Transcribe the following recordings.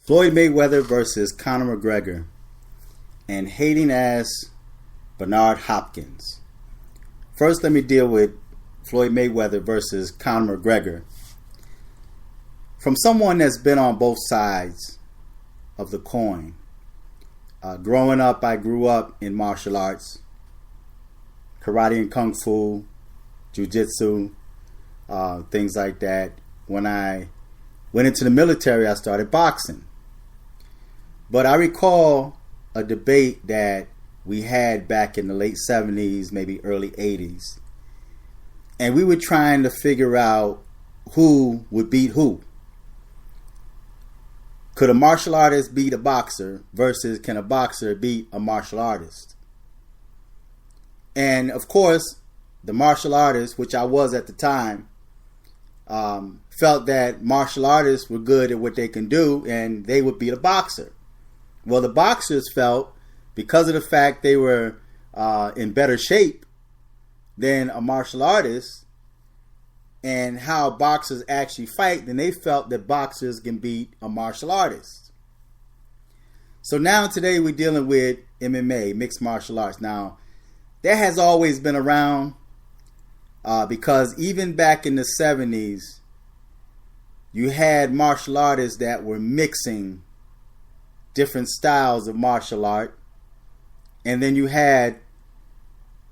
Floyd Mayweather versus Conor McGregor, and hating ass Bernard Hopkins. First, let me deal with Floyd Mayweather versus Conor McGregor. From someone that's been on both sides of the coin. Growing up, I grew up in martial arts, karate and kung fu, jiu-jitsu, things like that. When I went into the military, I started boxing. But I recall a debate that we had back in the late 70s, maybe early 80s. And we were trying to figure out who would beat who. Could a martial artist beat a boxer versus can a boxer beat a martial artist? And of course, the martial artist, which I was at the time, felt that martial artists were good at what they can do and they would beat a boxer. Well, the boxers felt, because of the fact they were in better shape than a martial artist and how boxers actually fight, then they felt that boxers can beat a martial artist. So now today we're dealing with MMA, mixed martial arts. Now, that has always been around because even back in the 70s, you had martial artists that were mixing different styles of martial art. And then you had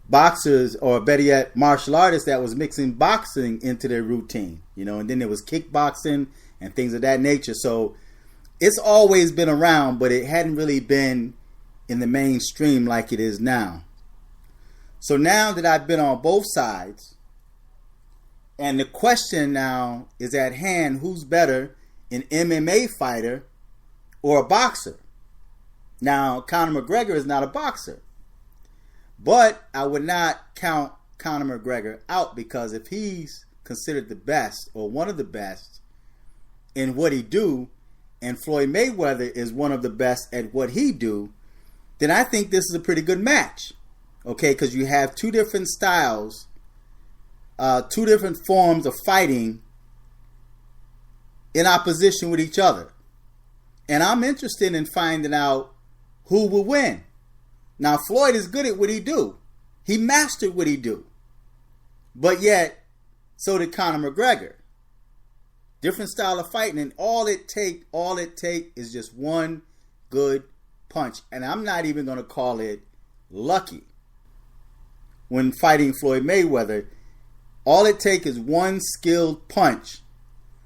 boxers, or better yet, martial artists that was mixing boxing into their routine, and then there was kickboxing and things of that nature. So it's always been around, but it hadn't really been in the mainstream like it is now. So now that I've been on both sides, and the question now is at hand, who's better, an MMA fighter or a boxer? Now, Conor McGregor is not a boxer. But I would not count Conor McGregor out, because if he's considered the best or one of the best in what he do, and Floyd Mayweather is one of the best at what he do, then I think this is a pretty good match. Okay, because you have two different styles, two different forms of fighting in opposition with each other. And I'm interested in finding out who will win. Now, Floyd is good at what he do. He mastered what he do. But yet, so did Conor McGregor. Different style of fighting, and all it take is just one good punch. And I'm not even going to call it lucky. When fighting Floyd Mayweather, all it take is one skilled punch.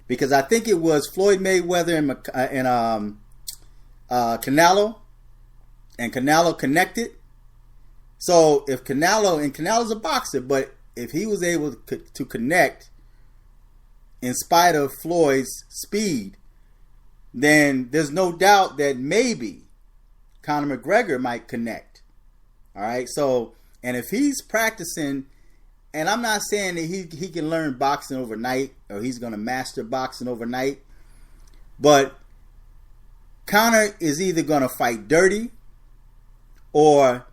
Because I think it was Floyd Mayweather and Canelo. And Canelo connected. So if Canelo's a boxer, but if he was able to connect in spite of Floyd's speed, then there's no doubt that maybe Conor McGregor might connect. All right. So, and if he's practicing, and I'm not saying that he can learn boxing overnight or he's going to master boxing overnight, but Conor is either going to fight dirty, or,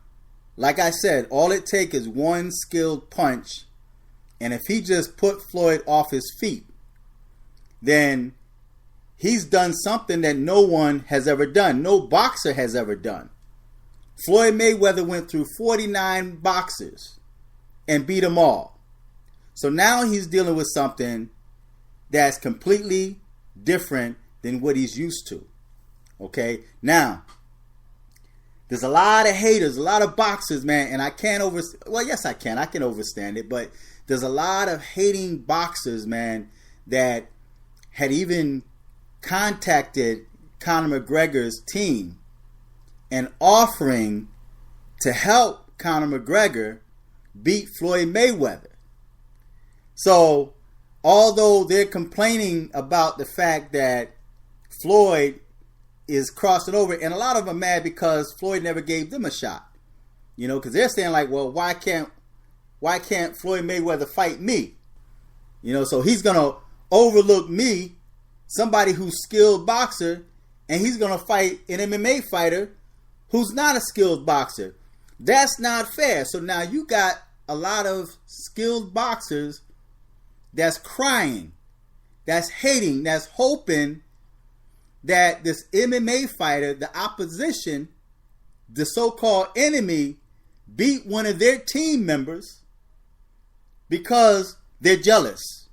like I said, all it takes is one skilled punch. And if he just put Floyd off his feet, then he's done something that no one has ever done. No boxer has ever done. Floyd Mayweather went through 49 boxers and beat them all. So now he's dealing with something that's completely different than what he's used to. Okay? Now, there's a lot of haters, a lot of boxers, man, and I can't yes, I can overstand it, but there's a lot of hating boxers, man, that had even contacted Conor McGregor's team and offering to help Conor McGregor beat Floyd Mayweather. So, although they're complaining about the fact that Floyd is crossing over, and a lot of them are mad because Floyd never gave them a shot, because they're saying like, well, why can't Floyd Mayweather fight me? So he's gonna overlook me, somebody who's skilled boxer, and he's gonna fight an MMA fighter who's not a skilled boxer. That's not fair. So now you got a lot of skilled boxers that's crying, that's hating, that's hoping that this MMA fighter, the opposition, the so-called enemy, beat one of their team members because they're jealous.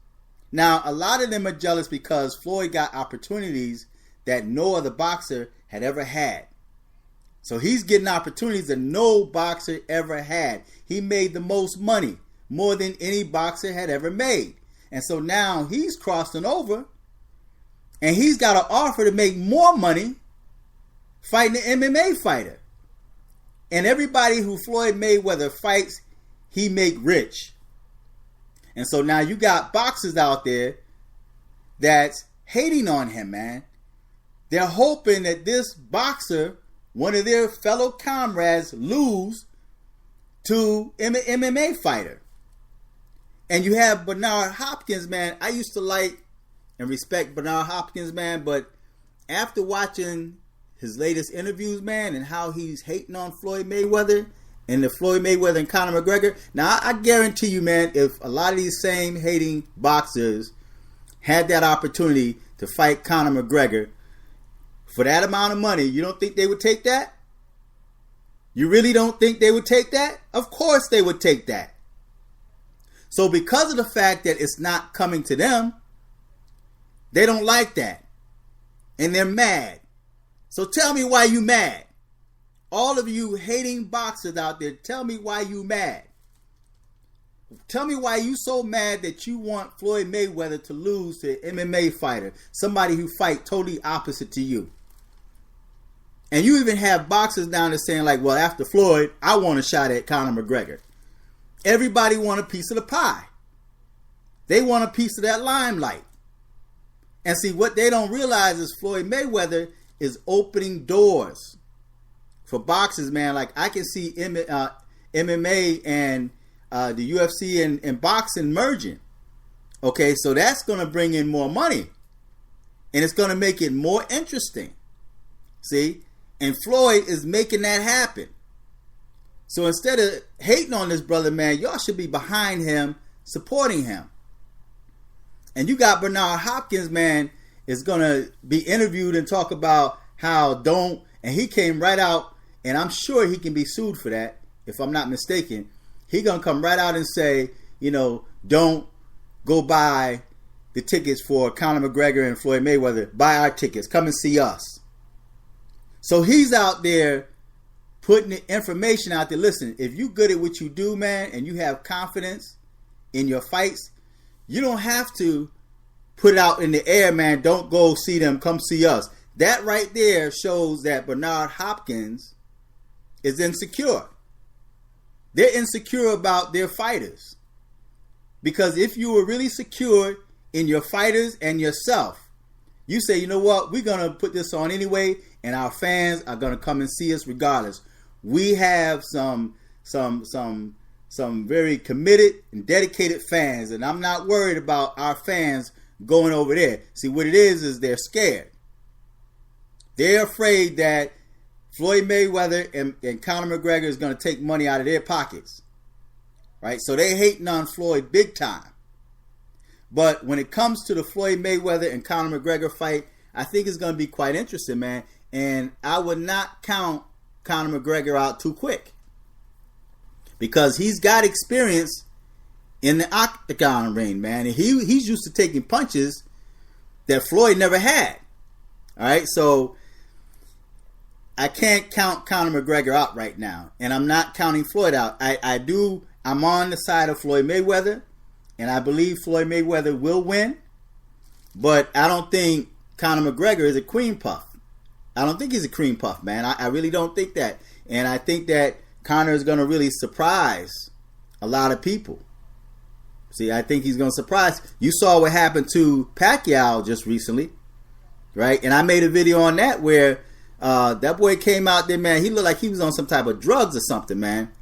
Now, a lot of them are jealous because Floyd got opportunities that no other boxer had ever had. So he's getting opportunities that no boxer ever had. He made the most money, more than any boxer had ever made. And so now he's crossing over and he's got an offer to make more money fighting an MMA fighter. And everybody who Floyd Mayweather fights, he make rich. And so now you got boxers out there that's hating on him, man. They're hoping that this boxer, one of their fellow comrades, lose to an MMA fighter. And you have Bernard Hopkins, man. I used to like and respect Bernard Hopkins, man, but after watching his latest interviews, man, and how he's hating on Floyd Mayweather and the Floyd Mayweather and Conor McGregor. Now, I guarantee you, man, if a lot of these same hating boxers had that opportunity to fight Conor McGregor for that amount of money, you don't think they would take that? You really don't think they would take that? Of course they would take that. So because of the fact that it's not coming to them, they don't like that. And they're mad. So tell me why you mad. All of you hating boxers out there, tell me why you mad. Tell me why you so mad that you want Floyd Mayweather to lose to an MMA fighter, somebody who fight totally opposite to you. And you even have boxers down there saying like, well, after Floyd, I want a shot at Conor McGregor. Everybody want a piece of the pie. They want a piece of that limelight. And see, what they don't realize is Floyd Mayweather is opening doors for boxers, man. Like I can see MMA and the UFC and boxing merging. Okay, so that's going to bring in more money. And it's going to make it more interesting. See? And Floyd is making that happen. So instead of hating on this brother, man, y'all should be behind him, supporting him. And you got Bernard Hopkins, man, is going to be interviewed and talk about how and he came right out, and I'm sure he can be sued for that, if I'm not mistaken. He going to come right out and say, don't go buy the tickets for Conor McGregor and Floyd Mayweather. Buy our tickets. Come and see us. So he's out there putting the information out there. Listen, if you good at what you do, man, and you have confidence in your fights, you don't have to put it out in the air, man. Don't go see them. Come see us. That right there shows that Bernard Hopkins is insecure. They're insecure about their fighters. Because if you were really secure in your fighters and yourself, you say, you know what, we're going to put this on anyway, and our fans are going to come and see us regardless. We have some very committed and dedicated fans, and I'm not worried about our fans going over there. See, what it is they're scared. They're afraid that Floyd Mayweather and Conor McGregor is going to take money out of their pockets. Right? So they hating on Floyd big time. But when it comes to the Floyd Mayweather and Conor McGregor fight, I think it's going to be quite interesting, man. And I would not count Conor McGregor out too quick. Because he's got experience in the octagon ring, man. And he's used to taking punches that Floyd never had. All right, so I can't count Conor McGregor out right now. And I'm not counting Floyd out. I'm on the side of Floyd Mayweather. And I believe Floyd Mayweather will win. But I don't think Conor McGregor is a cream puff. I don't think he's a cream puff, man. I really don't think that. And I think that Conor is going to really surprise a lot of people. See, I think he's going to surprise. You saw what happened to Pacquiao just recently, right? And I made a video on that where that boy came out there, man. He looked like he was on some type of drugs or something, man.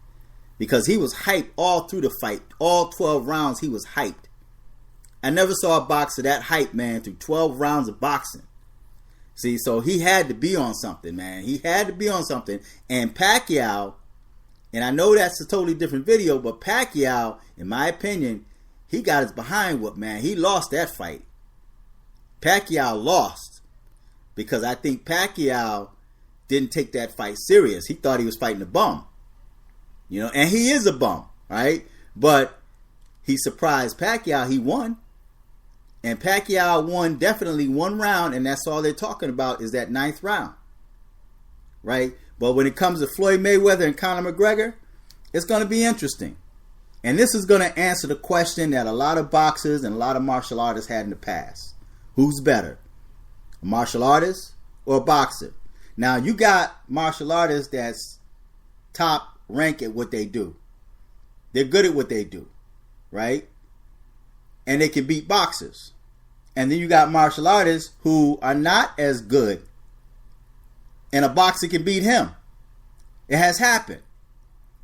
Because he was hyped all through the fight. All 12 rounds, he was hyped. I never saw a boxer that hyped, man, through 12 rounds of boxing. See, so he had to be on something, man. He had to be on something. And Pacquiao, and I know that's a totally different video, but Pacquiao, in my opinion, he got his behind whooped, man. He lost that fight. Pacquiao lost because I think Pacquiao didn't take that fight serious. He thought he was fighting a bum, and he is a bum, right? But he surprised Pacquiao. He won. And Pacquiao won definitely one round, and that's all they're talking about is that 9th round, right? But when it comes to Floyd Mayweather and Conor McGregor, it's going to be interesting. And this is going to answer the question that a lot of boxers and a lot of martial artists had in the past. Who's better, a martial artist or a boxer? Now, you got martial artists that's top rank at what they do. They're good at what they do, right? And they can beat boxers. And then you got martial artists who are not as good, and a boxer can beat him. It has happened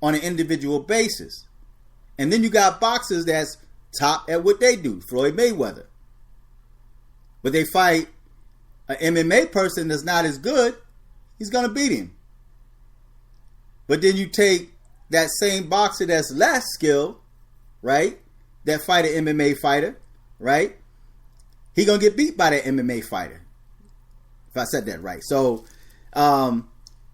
on an individual basis. And then you got boxers that's top at what they do, Floyd Mayweather. But they fight an MMA person that's not as good, he's going to beat him. But then you take that same boxer that's less skilled, right? That fight an MMA fighter, right? He gonna get beat by that MMA fighter. If I said that right. So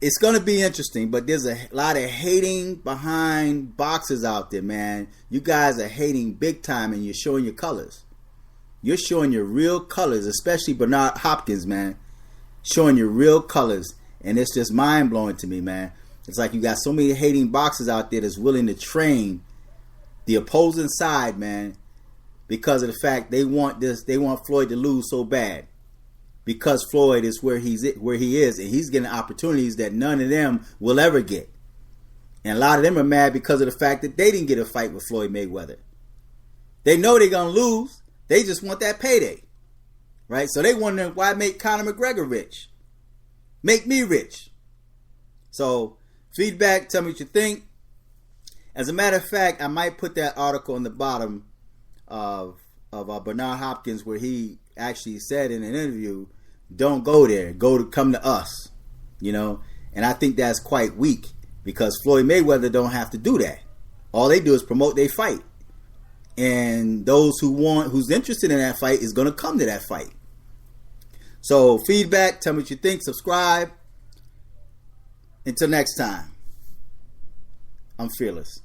it's gonna be interesting, but there's a lot of hating behind boxers out there, man. You guys are hating big time, and you're showing your colors. You're showing your real colors, especially Bernard Hopkins, man. Showing your real colors, and it's just mind blowing to me, man. It's like you got so many hating boxers out there that's willing to train the opposing side, man, because of the fact they want Floyd to lose so bad, because Floyd is where he is, and he's getting opportunities that none of them will ever get. And a lot of them are mad because of the fact that they didn't get a fight with Floyd Mayweather. They know they're gonna lose. They just want that payday, right? So they wonder, why make Conor McGregor rich? Make me rich. So feedback, tell me what you think. As a matter of fact, I might put that article on the bottom of Bernard Hopkins, where he actually said in an interview, don't go there, come to us, And I think that's quite weak, because Floyd Mayweather don't have to do that. All they do is promote their fight. And those who's interested in that fight is going to come to that fight. So feedback, tell me what you think, subscribe. Until next time, I'm fearless.